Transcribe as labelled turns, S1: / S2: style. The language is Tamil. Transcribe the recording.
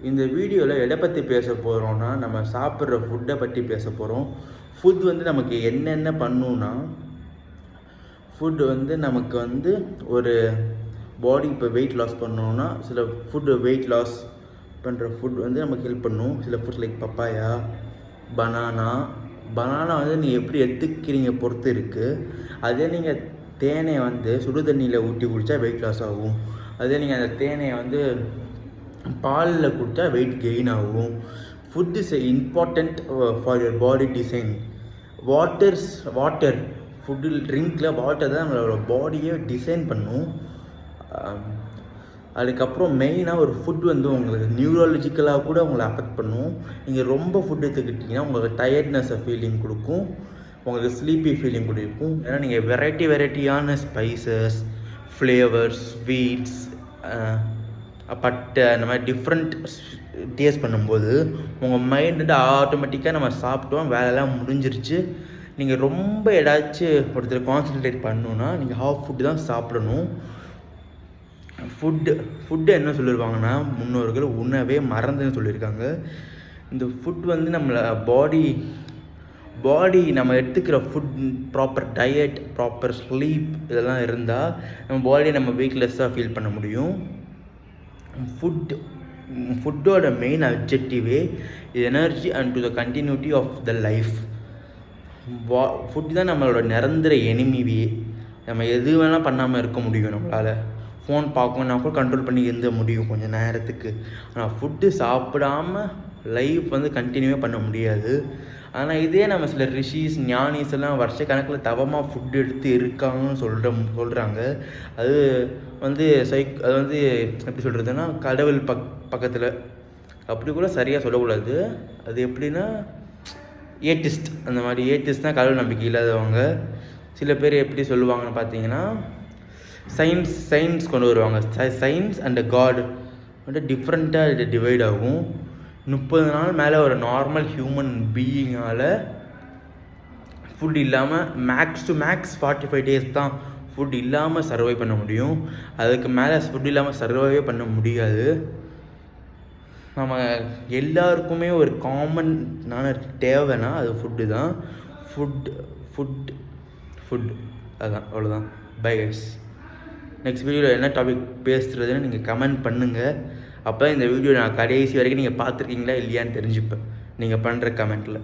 S1: இந்த வீடியோவில் எதை பற்றி பேச போகிறோன்னா, நம்ம சாப்பிட்ற ஃபுட்டை பற்றி பேச போகிறோம். ஃபுட் வந்து நமக்கு என்னென்ன பண்ணுன்னா, ஃபுட்டு வந்து நமக்கு வந்து ஒரு பாடி இப்போ வெயிட் லாஸ் பண்ணோன்னா, சில ஃபுட்டு வெயிட் லாஸ் பண்ணுற ஃபுட் வந்து நமக்கு ஹெல்ப் பண்ணும். சில ஃபுட்ஸ் லைக் பப்பாயா, பனானா வந்து நீங்கள் எப்படி எடுத்துக்கிறீங்க பொறுத்து இருக்குது. அதே நீங்கள் தேனை வந்து சுடு தண்ணியில் ஊற்றி குடித்தா வெயிட் லாஸ் ஆகும். அதே நீங்கள் அந்த தேனையை வந்து பாலில் கொடுத்தா வெயிட் கெயின் ஆகும். Food is important for your body design. Water ஃபுட்டில் ட்ரிங்க்கில் வாட்டர் தான் நம்மளோட பாடியை டிசைன் பண்ணும். அதுக்கப்புறம் மெயினாக ஒரு ஃபுட் வந்து உங்களுக்கு நியூரலாஜிக்கலாக கூட உங்களை அஃபெக்ட் பண்ணும். நீங்கள் ரொம்ப ஃபுட் எடுத்துக்கிட்டிங்கன்னா உங்களுக்கு டயர்ட்னஸை ஃபீலிங் கொடுக்கும், உங்களுக்கு ஸ்லீப்பி ஃபீலிங் கொடுக்கும். ஏன்னா நீங்கள் வெரைட்டியான ஸ்பைசஸ், ஃப்ளேவர்ஸ், ஸ்வீட்ஸ், பட்டை அந்த மாதிரி டிஃப்ரெண்ட் டேஸ்ட் பண்ணும்போது உங்கள் மைண்டு ஆட்டோமேட்டிக்காக நம்ம சாப்பிட்டோம், வேலையெல்லாம் முடிஞ்சிருச்சு. நீங்கள் ரொம்ப ஏதாச்சும் ஒருத்தர் கான்சன்ட்ரேட் பண்ணணுன்னா நீங்கள் ஹாஃப் ஃபுட்டு தான் சாப்பிடணும். ஃபுட்டு என்ன சொல்லியிருக்காங்கன்னா, முன்னோர்கள் உணவே மறந்துன்னு சொல்லியிருக்காங்க. இந்த ஃபுட் வந்து நம்மளை பாடி நம்ம எடுத்துக்கிற food, proper diet, proper sleep இதெல்லாம் இருந்தால் நம்ம பாடியை நம்ம வெயிட்லெஸ்ஸாக ஃபீல் பண்ண முடியும். ஃபுட்டோட மெயின் அப்ஜெக்டிவே energy and to the continuity of the life. Food தான் நம்மளோட நிரந்தர எனிமிவே. நம்ம எது வேணால் பண்ணாமல் இருக்க முடியும். நம்மளால் ஃபோன் பார்க்கணுன்னா கூட கண்ட்ரோல் பண்ணி இருந்த முடியும் கொஞ்சம் நேரத்துக்கு. ஆனால் ஃபுட்டு சாப்பிடாமல் லைஃப் வந்து கண்டினியூவே பண்ண முடியாது. ஆனால் இதே நம்ம சில ரிஷிஸ், ஞானிஸ் எல்லாம் வருஷ கணக்கில் தவமாக ஃபுட் எடுத்து இருக்காங்கன்னு சொல்கிறாங்க. அது வந்து அது வந்து எப்படி சொல்கிறதுன்னா, கடவுள் பக்கத்தில் அப்படி கூட சரியாக சொல்லக்கூடாது. அது எப்படின்னா ஏத்திஸ்ட், அந்த மாதிரி ஏத்திஸ்ட்னால் கடவுள் நம்பிக்கை இல்லாதவங்க. சில பேர் எப்படி சொல்லுவாங்கன்னு பார்த்தீங்கன்னா, சயின்ஸ் கொண்டு வருவாங்க. சயின்ஸ் அண்ட் காட் வந்து டிஃப்ரெண்ட்டாக இது டிவைட் ஆகும். 30 நாள் மேலே ஒரு நார்மல் ஹியூமன் பீயிங்கால் ஃபுட் இல்லாமல் மேக்ஸ் டு மேக்ஸ் 45 days தான் ஃபுட் இல்லாமல் சர்வை பண்ண முடியும். அதுக்கு மேலே ஃபுட் இல்லாமல் சர்வைவே பண்ண முடியாது. நம்ம எல்லாருக்குமே ஒரு காமனான தேவைன்னா அது ஃபுட்டு தான். ஃபுட் அதுதான், அவ்வளோதான். Bye guys. நெக்ஸ்ட் வீடியோவில் என்ன டாபிக் பேசுகிறதுன்னு நீங்கள் கமெண்ட் பண்ணுங்கள். அப்போ இந்த வீடியோ நான் கடைசி வரைக்கும் நீங்கள் பார்த்துருக்கீங்களா இல்லையான்னு தெரிஞ்சுப்பேன் நீங்கள் பண்ணுற கமெண்ட்டில்.